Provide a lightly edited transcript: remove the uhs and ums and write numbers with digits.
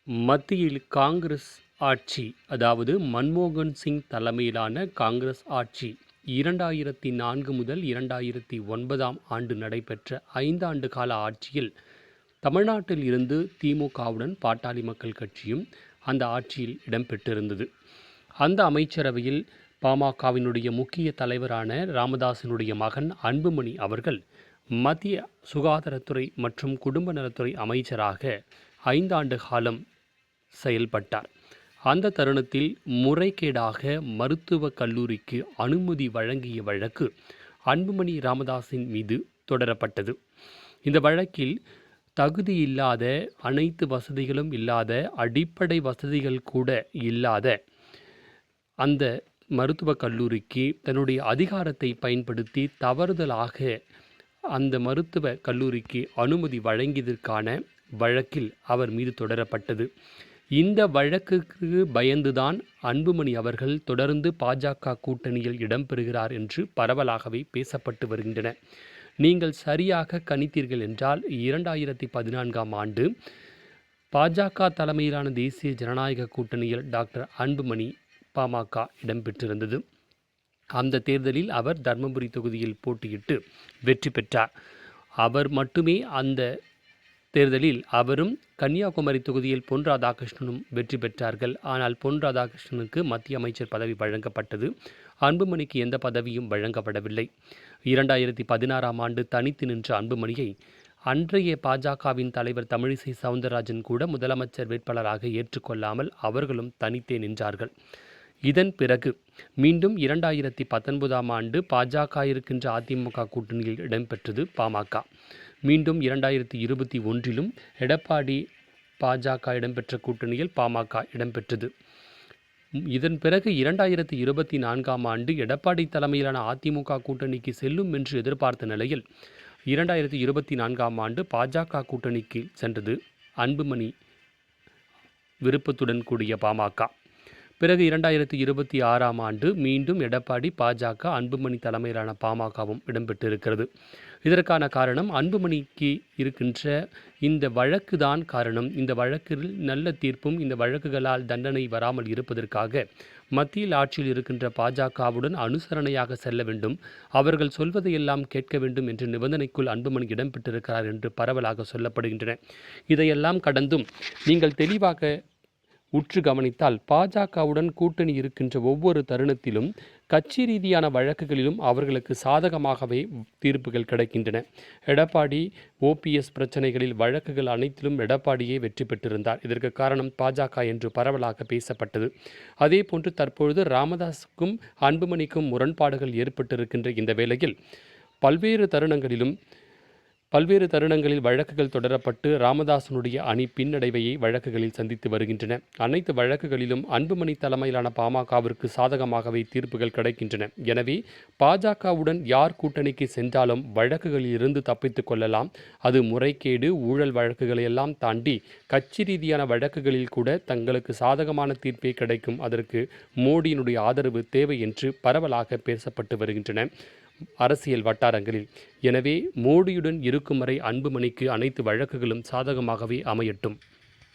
மத்தியில் காங்கிரஸ் ஆட்சி, அதாவது மன்மோகன் சிங் தலைமையிலான காங்கிரஸ் ஆட்சி 2004 முதல் 2009 ஆண்டு நடைபெற்ற 5 ஆண்டு கால ஆட்சியில் தமிழ்நாட்டில் இருந்து திமுகவுடன் பாட்டாளி மக்கள் கட்சியும் அந்த ஆட்சியில் இடம்பெற்றிருந்தது. அந்த அமைச்சரவையில் பாமகவினுடைய முக்கிய தலைவரான ராமதாசனுடைய மகன் அன்புமணி அவர்கள் மத்திய சுகாதாரத்துறை மற்றும் குடும்ப நலத்துறை அமைச்சராக 5 ஆண்டு காலம் செயல்பட்டார். அந்த தருணத்தில் முறைகேடாக மருத்துவக் கல்லூரிக்கு அனுமதி வழங்கிய வழக்கு அன்புமணி ராமதாஸின் மீது தொடரப்பட்டது. இந்த வழக்கில் தகுதியில்லாத, அனைத்து வசதிகளும் இல்லாத, அடிப்படை வசதிகள் கூட இல்லாத அந்த மருத்துவக் கல்லூரிக்கு தன்னுடைய அதிகாரத்தை பயன்படுத்தி தவறுதலாக அந்த மருத்துவ கல்லூரிக்கு அனுமதி வழங்கியதற்கான வழக்கில் அவர் மீது தொடரப்பட்டது. இந்த வழக்குக்கு பயந்துதான் அன்புமணி அவர்கள் தொடர்ந்து பாஜக கூட்டணியில் இடம்பெறுகிறார் என்று பரவலாகவே பேசப்பட்டு வருகின்றன. நீங்கள் சரியாக கணித்தீர்கள் என்றால் 2014 ஆண்டு பாஜக தலைமையிலான தேசிய ஜனநாயக கூட்டணியில் டாக்டர் அன்புமணி பாமக இடம்பெற்றிருந்தது. அந்த தேர்தலில் அவர் தர்மபுரி தொகுதியில் போட்டியிட்டு வெற்றி பெற்றார். அவர் மட்டுமே அந்த தேர்தலில் அவரும் கன்னியாகுமரி தொகுதியில் பொன் ராதாகிருஷ்ணனும் வெற்றி பெற்றார்கள். ஆனால் பொன் ராதாகிருஷ்ணனுக்கு மத்திய அமைச்சர் பதவி வழங்கப்பட்டது. அன்புமணிக்கு எந்த பதவியும் வழங்கப்படவில்லை. 2016 ஆண்டு தனித்து நின்ற அன்புமணியை அன்றைய பாஜகவின் தலைவர் தமிழிசை சவுந்தரராஜன் கூட முதலமைச்சர் வேட்பாளராக ஏற்றுக்கொள்ளாமல் அவர்களும் தனித்தே நின்றார்கள். இதன் பிறகு மீண்டும் 2019 ஆண்டு பாஜக இருக்கின்ற அதிமுக கூட்டணியில் இடம்பெற்றது பாமக. மீண்டும் 2021 எடப்பாடி பாஜக இடம்பெற்ற கூட்டணியில் பாமக இடம்பெற்றது. இதன் பிறகு 2024 ஆண்டு எடப்பாடி தலைமையிலான அதிமுக கூட்டணிக்கு செல்லும் என்று எதிர்பார்த்த நிலையில் 2024 ஆண்டு பாஜக கூட்டணிக்கு சென்றது அன்புமணி விருப்பத்துடன் கூடிய பாமக. பிறகு 2026 ஆண்டு மீண்டும் எடப்பாடி, பாஜக, அன்புமணி தலைமையிலான பாமகவும் இடம்பெற்றிருக்கிறது. இதற்கான காரணம் அன்புமணிக்கு இருக்கின்ற இந்த வழக்கு தான் காரணம். இந்த வழக்கில் நல்ல தீர்ப்பும் இந்த வழக்குகளால் தண்டனை வராமல் இருப்பதற்காக மத்தியில் ஆட்சியில் இருக்கின்ற பாஜகவுடன் அனுசரணையாக செல்ல வேண்டும், அவர்கள் சொல்வதையெல்லாம் கேட்க வேண்டும் என்ற நிபந்தனைக்குள் அன்புமணி இடம்பெற்றிருக்கிறார் என்று பரவலாக சொல்லப்படுகின்றன. இதையெல்லாம் கடந்தும் நீங்கள் தெளிவாக உற்று கவனித்தால் பாஜகவுடன் கூட்டணி இருக்கின்ற ஒவ்வொரு தருணத்திலும் கட்சி ரீதியான வழக்குகளிலும் அவர்களுக்கு சாதகமாகவே தீர்ப்புகள் கிடைக்கின்றன. எடப்பாடி ஓபிஎஸ் பிரச்சனைகளில் வழக்குகள் அனைத்திலும் எடப்பாடியே வெற்றி பெற்றிருந்தார். இதற்கு காரணம் பாஜக என்று பரவலாக பேசப்பட்டது. அதே போன்று தற்பொழுது ராமதாஸுக்கும் அன்புமணிக்கும் முரண்பாடுகள் ஏற்பட்டிருக்கின்ற இந்த வேளையில் பல்வேறு தருணங்களில் வழக்குகள் தொடரப்பட்டு ராமதாசனுடைய அணி பின்னடைவையை வழக்குகளில் சந்தித்து வருகின்றன. அனைத்து வழக்குகளிலும் அன்புமணி தலைமையிலான பாமகவிற்கு சாதகமாகவே தீர்ப்புகள் கிடைக்கின்றன. எனவே பாஜகவுடன் யார் கூட்டணிக்கு சென்றாலும் வழக்குகளில் இருந்து தப்பித்துக் கொள்ளலாம். அது முறைகேடு, ஊழல் வழக்குகளை எல்லாம் தாண்டி கட்சி ரீதியான வழக்குகளில் கூட தங்களுக்கு சாதகமான தீர்ப்பே கிடைக்கும். அதற்கு மோடியினுடைய ஆதரவு தேவை என்று பரவலாக பேசப்பட்டு வருகின்றன அரசியல் வட்டாரங்களில். எனவே மோடியுடன் இருக்கும் வரை அன்புமணிக்கு அனைத்து வழக்குகளும் சாதகமாகவே அமையட்டும்.